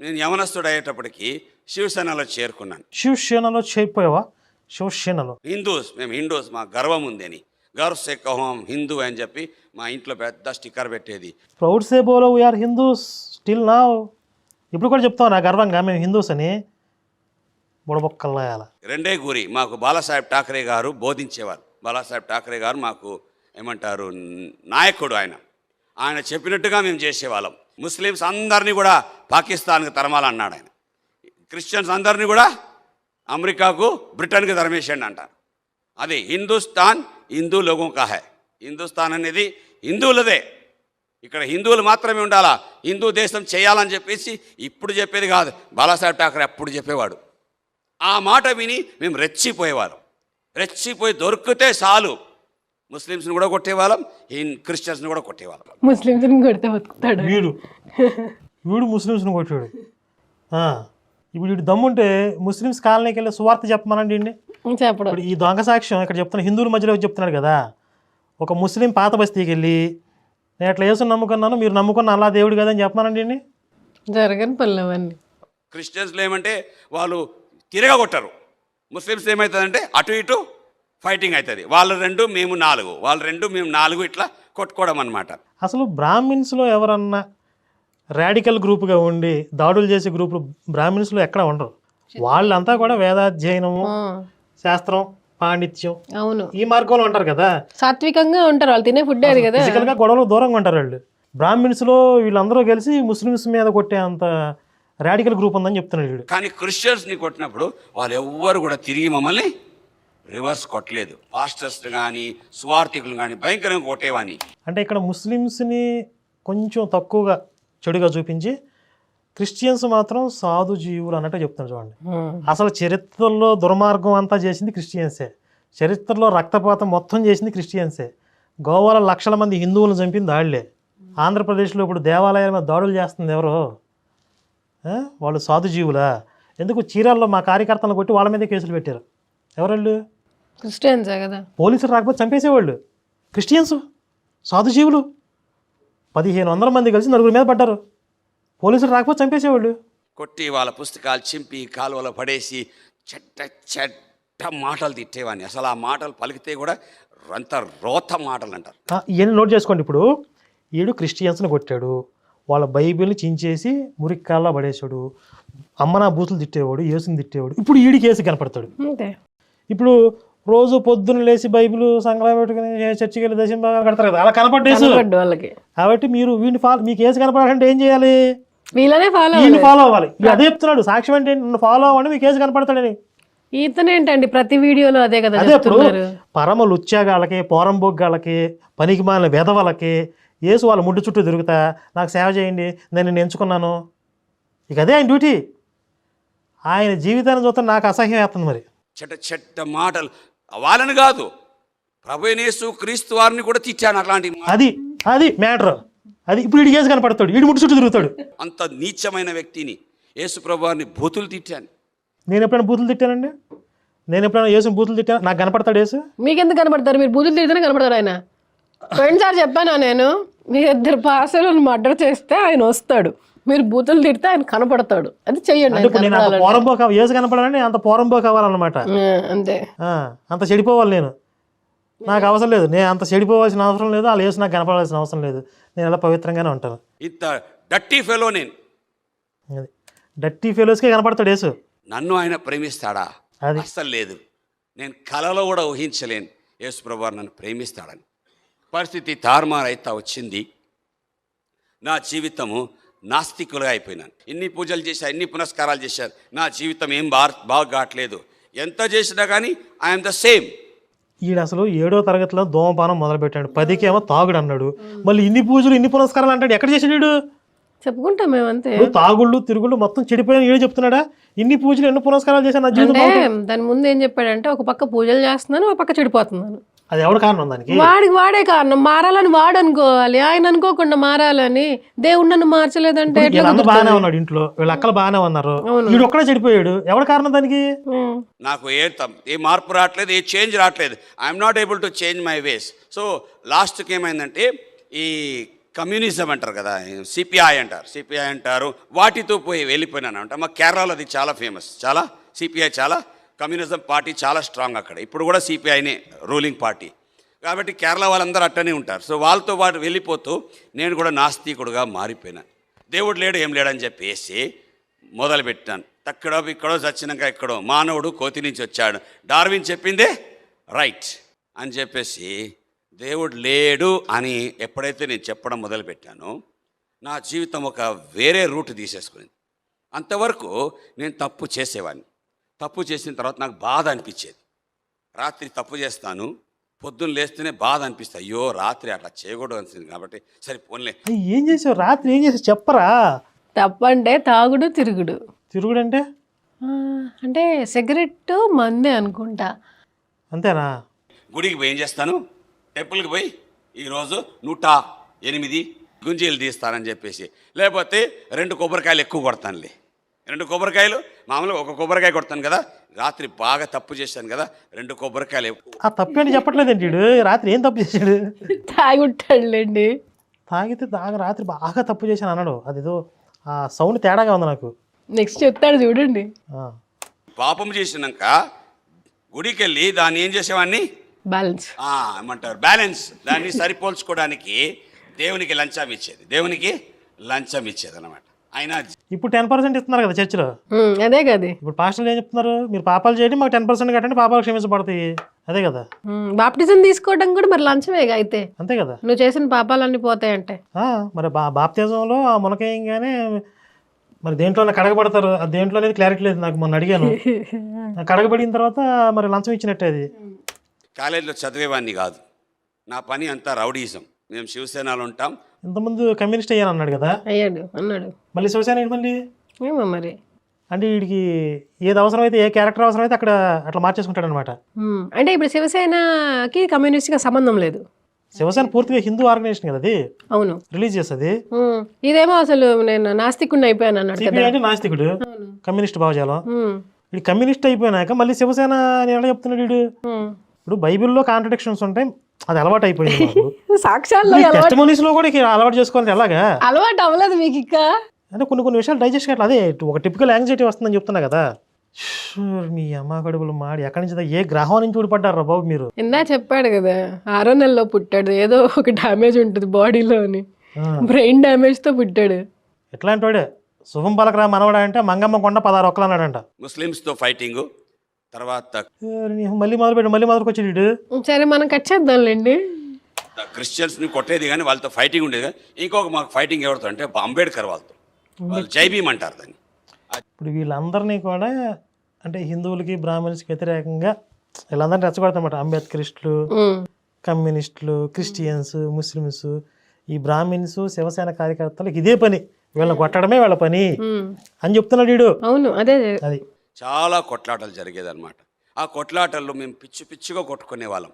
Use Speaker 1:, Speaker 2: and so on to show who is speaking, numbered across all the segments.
Speaker 1: నేను యవనస్తుడు అయ్యేటప్పటికి శివసేనలో చేరుకున్నాను.
Speaker 2: శివసేనలో చేరిపోయావా? శివసేనలో
Speaker 1: మేము హిందూస్, మా గర్వం ఉందని, గర్వ్ సే కహోం హిందూ అని చెప్పి మా ఇంట్లో పెద్ద స్టిక్కర్ పెట్టేది.
Speaker 2: ప్రౌడ్ సే బోలో వీఆర్ హిందూస్ స్టిల్ నా. ఇప్పుడు కూడా చెప్తావు నా గర్వంగా మేము హిందూస్ అని. బుడబొక్కల్లాయాల
Speaker 1: రెండే గురి మాకు బాలాసాహెబ్ ఠాకరే గారు బోధించేవారు. బాలాసాహెబ్ ఠాకరే గారు మాకు ఏమంటారు నాయకుడు. ఆయన చెప్పినట్టుగా మేము చేసేవాళ్ళం. ముస్లిమ్స్ అందరినీ కూడా పాకిస్తాన్కి తరమాలన్నాడు ఆయన. క్రిస్టియన్స్ అందరినీ కూడా అమెరికాకు, బ్రిటన్కి తరమేసండి అంటారు. అది హిందుస్థాన్ హిందూ లోగో కా హై. హిందుస్థాన్ అనేది హిందువులదే. ఇక్కడ హిందువులు మాత్రమే ఉండాలా, హిందూ దేశం చేయాలని చెప్పేసి ఇప్పుడు చెప్పేది కాదు. బాలాసాహెబ్ ఠాకరే అప్పుడు చెప్పేవాడు. ఆ మాట విని మేము రెచ్చిపోయేవాళ్ళం. రెచ్చిపోయి దొరికితే చాలు ముస్లిమ్స్ని కూడా కొట్టేవాళ్ళం, క్రిస్టియన్స్ని కూడా కొట్టేవాళ్ళం.
Speaker 3: ముస్లిమ్స్ని కొడితే బతుకుతాడు
Speaker 2: వీడు ముస్లిమ్స్ని కొట్టాడు. ఇప్పుడు వీడు దమ్ముంటే ముస్లిమ్స్ కాలనీకి వెళ్ళి సువార్త చెప్పమనండి అండి.
Speaker 3: చెప్పడం
Speaker 2: ఈ దొంగ సాక్ష్యం ఇక్కడ చెప్తున్నా, హిందువుల మధ్యలో చెప్తున్నాడు కదా. ఒక ముస్లిం పాత బస్తీకి వెళ్ళి నేను అట్లా యేసుని నమ్ముకున్నాను, మీరు నమ్ముకున్న అల్లా దేవుడు కదా అని చెప్పమనండి అండి.
Speaker 3: జరగని పనులు అవన్నీ.
Speaker 1: క్రిస్టియన్స్లో ఏమంటే వాళ్ళు తిరగగొట్టరు. ముస్లిమ్స్ ఏమవుతుందంటే అటు ఇటు ఫైటింగ్ అవుతుంది. వాళ్ళు 2 మేము 4, వాళ్ళు 2 మేము 4 ఇట్లా కొట్టుకోవడం అనమాట.
Speaker 2: అసలు బ్రాహ్మిన్స్లో ఎవరన్నా రాడికల్ గ్రూప్గా ఉండి దాడులు చేసే గ్రూపులు బ్రాహ్మిన్స్లో ఎక్కడ ఉండరు. వాళ్ళంతా కూడా వేదాధ్యయనము, శాస్త్రం, పాండిత్యం,
Speaker 3: అవును,
Speaker 2: ఈ మార్గంలో ఉంటారు కదా.
Speaker 3: సాత్వికంగా ఉంటారు. వాళ్ళు తినే ఫుడ్ అది కదా.
Speaker 2: ఫిజికల్గా గొడవలు దూరంగా ఉంటారు వాళ్ళు. బ్రాహ్మిన్స్లో వీళ్ళందరూ కలిసి ముస్లిమ్స్ మీద కొట్టే అంత రాడికల్ గ్రూప్ ఉందని చెప్తున్నాడు వీడు.
Speaker 1: కానీ క్రిస్టియన్స్ని కొట్టినప్పుడు వాళ్ళు ఎవ్వరు కూడా తిరిగి మమ్మల్ని రివర్స్ కొట్టలేదు. పాస్టర్స్ కానీ సువార్థికులు కానీ భయంకరంగా కొట్టేవాని.
Speaker 2: అంటే ఇక్కడ ముస్లిమ్స్ని కొంచెం తక్కువగా చెడుగా చూపించి క్రిస్టియన్స్ మాత్రం సాధు జీవులు అన్నట్టు చెప్తున్నారు చూడండి. అసలు చరిత్రలో దుర్మార్గం అంతా చేసింది క్రిస్టియన్సే. చరిత్రలో రక్తపాతం మొత్తం చేసింది క్రిస్టియన్సే. గోవాలో లక్షల మంది హిందువులను చంపింది వాళ్ళే. ఆంధ్రప్రదేశ్లో ఇప్పుడు దేవాలయాల మీద దాడులు చేస్తుంది ఎవరో? వాళ్ళు సాధు జీవులా? ఎందుకు చీరాల్లో మా కార్యకర్తలను కొట్టి వాళ్ళ మీదే కేసులు పెట్టారు. ఎవరు?
Speaker 3: క్రిస్టియన్సే కదా.
Speaker 2: పోలీసులు రాకపోతే చంపేసేవాళ్ళు. క్రిస్టియన్స్ సాధు జీవులు 1500 మంది కలిసి 4 మీద పడ్డారు. పోలీసులు రాకపోతే చంపేసేవాళ్ళు.
Speaker 1: కొట్టి వాళ్ళ పుస్తకాలు చింపి కాలువలో పడేసి చెట్ట చెట్ట మాటలు తిట్టేవాడిని. అసలు ఆ మాటలు పలికితే కూడా అంత రోత మాటలు అంటారు.
Speaker 2: ఇవన్నీ నోట్ చేసుకోండి. ఇప్పుడు ఈడు క్రిస్టియన్స్ని కొట్టాడు, వాళ్ళ బైబిల్ని చించేసి మురిక్కాల్లో పడేసాడు, అమ్మనా బూతులు తిట్టేవాడు, యేసుని తిట్టేవాడు. ఇప్పుడు ఈడికి యేసు కనపడతాడు. ఇప్పుడు రోజు పొద్దున్న లేచి బైబిల్ సంగ్రహం పెట్టుకుని చర్చికి వెళ్ళి దశం భాగాలు కడతారు కదా, అలా కనపడ్డేసు వాళ్ళకి. కాబట్టి మీరు వీడిని మీకు యేసు కనపడాలంటే ఏం చేయాలి? వీళ్ళని ఫాలో అవ్వాలి. అదే చెప్తున్నాడు సాక్ష్యం అంటే నన్ను ఫాలో అవ్వండి మీకు యేసు కనపడతాడని.
Speaker 3: ఇతనేంటండి ప్రతి వీడియోలో అదే కదా.
Speaker 2: అదే ఇప్పుడు పరమ లుచ్చాగాళ్ళకి, పోరంబొగ్గాళ్ళకి, పనికి మాలిన వెధవలకి యేసు వాళ్ళ ముడ్డు చుట్టూ తిరుగుతా నాకు సేవ చేయండి, నేను ఎంచుకున్నాను. ఇక అదే ఆయన డ్యూటీ. ఆయన జీవితాన్ని చూస్తే నాకు అసహ్యం వేస్తుంది. మరి
Speaker 1: చెట్ట చెట్ట మాటలు వాళ్ళని కాదు, ప్రభువైన యేసు క్రీస్తు వారిని కూడా తిట్టాను. అట్లాంటి
Speaker 2: అది మ్యాటర్. అది ఇప్పుడు వీడికి యేసు కనపడతాడు, వీడి ముట్టు చుట్టూ తిరుగుతాడు.
Speaker 1: అంత నీచమైన వ్యక్తిని యేసు ప్రభు వారిని బూతులు తిట్టాను.
Speaker 2: నేను ఎప్పుడైనా బూతులు తిట్టానండి? నేను ఎప్పుడైనా యేసు బూతులు తిట్టాను? నాకు కనపడతాడు యేసు?
Speaker 3: మీకెందుకు కనపడతారు? మీరు బూతులు తిడితేనే కనపడతారు ఆయన. పోయినసారి చెప్పాను నేను, మీ 2 పాసలను మర్డర్ చేస్తే ఆయన వస్తాడు, మీరు బూతులు తిడితే ఆయన కనపడతాడు. అది చెయ్యండి.
Speaker 2: యేసు కనపడాలని అంత పోరంబో కావాలన్నమాట.
Speaker 3: అంతే.
Speaker 2: అంత చెడిపోవాలి నేను. నాకు అవసరం లేదు, నేను అంత చెడిపోవాల్సిన అవసరం లేదు, వాళ్ళు యేసు నాకు కనపడాల్సిన అవసరం లేదు. నేను ఎలా పవిత్రంగానే ఉంటాను.
Speaker 1: ఇంత డర్టీ ఫెలో నేను.
Speaker 2: అది డర్టీ ఫెలోస్కే కనపడతాడు యేసు.
Speaker 1: నన్ను ఆయన ప్రేమిస్తాడా? అది అస్సలు లేదు. నేను కలలో కూడా ఊహించలేను యేసు ప్రభు వారు నన్ను ప్రేమిస్తాడని. పరిస్థితి తారుమారైతా వచ్చింది. నా జీవితము నాస్తికులుగా అయిపోయినాను. ఇన్ని పూజలు చేశారు, ఇన్ని పునస్కారాలు చేశారు, నా జీవితం ఏం బాగా కావట్లేదు. ఎంత చేసినా కానీ ఐఎమ్ ద సేమ్.
Speaker 2: ఈడు అసలు 7వ తరగతిలో ధూమపానం మొదలుపెట్టాడు, 10కి ఏమో తాగుడు అన్నాడు, మళ్ళీ ఇన్ని పూజలు ఇన్ని పునస్కారాలు అంటాడు. ఎక్కడ చేసాడు?
Speaker 3: చెప్పుకుంటాం మేమంతే.
Speaker 2: తాగుళ్ళు తిరుగుళ్ళు మొత్తం చెడిపోయిన ఏడు చెప్తున్నాడా? ఇన్ని పూజలు ఎన్ని పునస్కారాలు చేశాను నా జీవితం.
Speaker 3: దాని ముందు ఏం చెప్పాడంటే, ఒక పక్క పూజలు చేస్తున్నాను, ఒక పక్క చెడిపోతున్నాను.
Speaker 2: అది ఎవడు కారణం? దానికి
Speaker 3: వాడే కారణం. మారాలని వాడు అనుకోవాలి, ఆయన అనుకోకుండా మారాలని. దేవుడు నన్ను మార్చలేదంటే
Speaker 2: బాగానే ఉన్నాడు ఇంట్లో, వీళ్ళ అక్కలు బాగానే ఉన్నారు, వీడు ఒక్కడే చెడిపోయాడు. ఎవడు కారణం దానికి?
Speaker 1: నాకు ఏ మార్పు రావట్లేదు, ఏ చేంజ్ రావట్లేదు. I'm not able to change my ways. So లాస్ట్కి ఏమైందంటే, ఈ కమ్యూనిజం అంటారు కదా, సిపిఐ అంటారు, సిపిఐ అంటారు, వాటితో పోయి వెళ్ళిపోయినాను అంట. మా కేరళలో అది చాలా ఫేమస్, చాలా సిపిఐ చాలా కమ్యూనిజం పార్టీ చాలా స్ట్రాంగ్ అక్కడ. ఇప్పుడు కూడా సిపిఐనే రూలింగ్ పార్టీ కాబట్టి కేరళ వాళ్ళందరూ అట్టనే ఉంటారు. సో వాళ్ళతో పాటు వెళ్ళిపోతూ నేను కూడా నాస్తికుడుగా మారిపోయినాను. దేవుడు లేడు ఏం లేడని చెప్పేసి మొదలుపెట్టాను. తక్కడో ఇక్కడో చచ్చినాక ఎక్కడో మానవుడు కోతి నుంచి వచ్చాడు, డార్విన్ చెప్పిందే రైట్ అని చెప్పేసి దేవుడు లేడు అని ఎప్పుడైతే నేను చెప్పడం మొదలుపెట్టానో నా జీవితం ఒక వేరే రూట్ తీసేసుకునింది. అంతవరకు నేను తప్పు చేసేవాడిని. తప్పు చేసిన తర్వాత నాకు బాధ అనిపించేది. రాత్రి తప్పు చేస్తాను, పొద్దున్న లేస్తేనే బాధ అనిపిస్తుంది, అయ్యో రాత్రి అట్లా చేయకూడదు అనిపించింది కాబట్టి సరే పోన్లే.
Speaker 2: ఏం చేసావు రాత్రి, ఏం చేసావు చెప్పరా?
Speaker 3: తప్పంటే తాగుడు తిరుగుడు.
Speaker 2: తిరుగుడు అంటే
Speaker 3: అంటే సిగరెట్ మందే అనుకుంటా.
Speaker 2: అంతేనా?
Speaker 1: గుడికి పోయి ఏం చేస్తాను, టెంపుల్కి పోయి ఈరోజు 108 గుంజీలు తీస్తానని చెప్పేసి, లేకపోతే 2 కొబ్బరికాయలు ఎక్కువ కొడతానులే. 2 కొబ్బరికాయలు మామూలుగా ఒక కొబ్బరికాయ కొడతాను కదా, రాత్రి బాగా తప్పు చేశాను కదా, 2 కొబ్బరికాయలు ఎక్కువ.
Speaker 2: ఆ తప్పు అని చెప్పట్లేదండి వీడు. రాత్రి ఏం తప్పు చేశాడు?
Speaker 3: తాగి ఉంటాడులేండి.
Speaker 2: తాగితే రాత్రి బాగా తప్పు చేశాను అన్నాడు. అదేదో ఆ సౌండ్ తేడాగా ఉంది నాకు.
Speaker 3: నెక్స్ట్ చెప్తాడు చూడండి.
Speaker 1: పాపం చేసినాక గుడికి వెళ్ళి దాన్ని ఏం చేసేవాడిని,
Speaker 3: బ్యాలెన్స్
Speaker 1: ఏమంటారు బ్యాలెన్స్, దాన్ని సరిపోల్చుకోవడానికి దేవునికి లంచం ఇచ్చేది, దేవునికి లంచం ఇచ్చేది అనమాట. ఆయన
Speaker 2: ఇప్పుడు 10% ఇస్తున్నారు కదా చర్చిలో.
Speaker 3: అదే కదా.
Speaker 2: ఇప్పుడు పాస్టర్లు ఏం చెప్తున్నారు, మీరు పాపాలు చేయండి మాకు 10% కట్టండి పాపాలు క్షమించబడతాయి. అదే కదా.
Speaker 3: బాప్టిజం తీసుకోవడం కూడా మరి లంచమేగా అయితే.
Speaker 2: అంతే కదా.
Speaker 3: నువ్వు చేసిన పాపాలన్నీ పోతాయంటే
Speaker 2: మరి బాప్తిజంలో ఆ మునకేయంగానే మరి దేంట్లోనే కడగబడతారు, దేంట్లో అనేది క్లారిటీ లేదు నాకు. మొన్న అడిగాను, కడగబడిన తర్వాత మరి లంచం ఇచ్చినట్టే. అది
Speaker 1: కాలేజీలో చదివేవాడిని కాదు, నా పని అంతా రౌడీజం. మేము శివసేనలో ఉంటాం.
Speaker 2: ఇంతకుముందు కమ్యూనిస్ట్ అయ్యాను అన్నాడు కదా.
Speaker 3: అయ్యాడు అన్నాడు.
Speaker 2: మళ్ళీ శివసేన ఏంటి మళ్ళీ?
Speaker 3: ఏమో మరి.
Speaker 2: అంటే వీడికి ఏది అవసరమైతే, ఏ క్యారెక్టర్ అవసరమైతే అక్కడ అట్లా మార్చేసుకుంటాడు అనమాట.
Speaker 3: అంటే ఇప్పుడు శివసేనకి కమ్యూనిస్ట్గా సంబంధం లేదు.
Speaker 2: శివసేన పూర్తిగా హిందూ ఆర్గనైజేషన్ కదా అది.
Speaker 3: అవును,
Speaker 2: రిలీజ్ చేస్తుంది.
Speaker 3: ఇదేమో అసలు నేను నాస్తికుడిని అయిపోయాను అన్నాడు.
Speaker 2: సిపిఐ అంటే నాస్తికుడు, కమ్యూనిస్ట్ భావజాలం. వీడు కమ్యూనిస్ట్ అయిపోయినాక మళ్ళీ శివసేన అని ఎలా చెప్తున్నాడు వీడు? ఇప్పుడు బైబిల్లో కాంట్రడిక్షన్స్ ఉంటాయి, అది అలవాటు అయిపోయింది.
Speaker 3: సాక్ష్యాల్లో
Speaker 2: టెస్టిమోనీస్ లో కూడా అలవాటు చేసుకోవాలి. ఎలాగా
Speaker 3: అలవాటు అవ్వలేదు మీకు ఇంకా?
Speaker 2: అంటే కొన్ని విషయాలు డైజెస్ట్ కావట్లేదు. అదే ఒక టిపికల్ యాంగ్జైటీ వస్తుందని చెప్తున్నా కదా. మీ అమ్మ కడుపులు మాడి ఎక్కడి నుంచి ఏ గ్రహం నుంచి ఊడిపడ్డారా బాబు మీరు?
Speaker 3: ఇందా చెప్పాడు కదా 6వ నెలలో పుట్టాడు, ఏదో ఒక డ్యామేజ్ ఉంటుంది బాడీలో అని, బ్రెయిన్ డ్యామేజ్ తో పుట్టాడు.
Speaker 2: ఎట్లాంటి వాడే శుభం పలకరా మనవడా అంటే మంగమ్మ కొండ 16 ఒక్కలు అన్నాడంట.
Speaker 1: ముస్లిమ్స్తో ఫైటింగ్ తర్వాత
Speaker 2: మళ్ళీ మొదలుకొచ్చి వీడు.
Speaker 3: సరే మనం కట్ చేద్దాంలేండి.
Speaker 1: క్రిస్టియన్స్ని కొట్టేది కానీ వాళ్ళతో ఫైటింగ్ ఉండేది కానీ. ఇంకొక మాకు ఫైటింగ్ ఎవరితో అంటే అంబేద్కర్ వాళ్ళతో, వాళ్ళు జై భీమ్ అంటారు దాన్ని.
Speaker 2: ఇప్పుడు వీళ్ళందరినీ కూడా అంటే హిందువులకి బ్రాహ్మణ్స్కి వ్యతిరేకంగా వీళ్ళందరినీ రెచ్చగొడతామన్నమాట. అంబేద్కరిస్టులు, కమ్యూనిస్టులు, క్రిస్టియన్స్, ముస్లిమ్స్, ఈ బ్రాహ్మిన్స్, శివసేన కార్యకర్తలకు ఇదే పని, వీళ్ళని కొట్టడమే వాళ్ళ పని అని చెప్తున్నాడు వీడు.
Speaker 3: అవును, అదే
Speaker 2: అది.
Speaker 1: చాలా కొట్లాటలు జరిగేదన్నమాట. ఆ కొట్లాటల్లో మేము పిచ్చిగా కొట్టుకునే వాళ్ళం.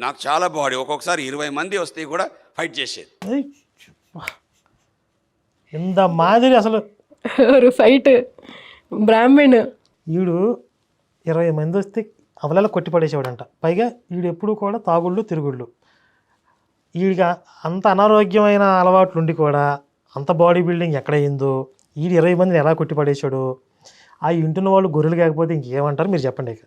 Speaker 1: నాకు చాలా బాడీ, ఒక్కొక్కసారి 20 మంది వస్తే కూడా ఫైట్ చేసేది.
Speaker 2: ఇంత మాదిరి అసలు
Speaker 3: ఫైట్ బ్రాహ్మణ్.
Speaker 2: వీడు 20 మంది వస్తే అవలలో కొట్టి పడేసేవాడంట. పైగా వీడు ఎప్పుడు కూడా తాగుళ్ళు తిరుగుళ్ళు. వీడికి అంత అనారోగ్యమైన అలవాట్లు ఉండి కూడా అంత బాడీ బిల్డింగ్ ఎక్కడయిందో, వీడు 20 మందిని ఎలా కొట్టి పడేసాడు. ఆ ఇంటిన వాళ్ళు గొర్రెలు కాకపోతే ఇంకేమంటారు మీరు చెప్పండి. ఇక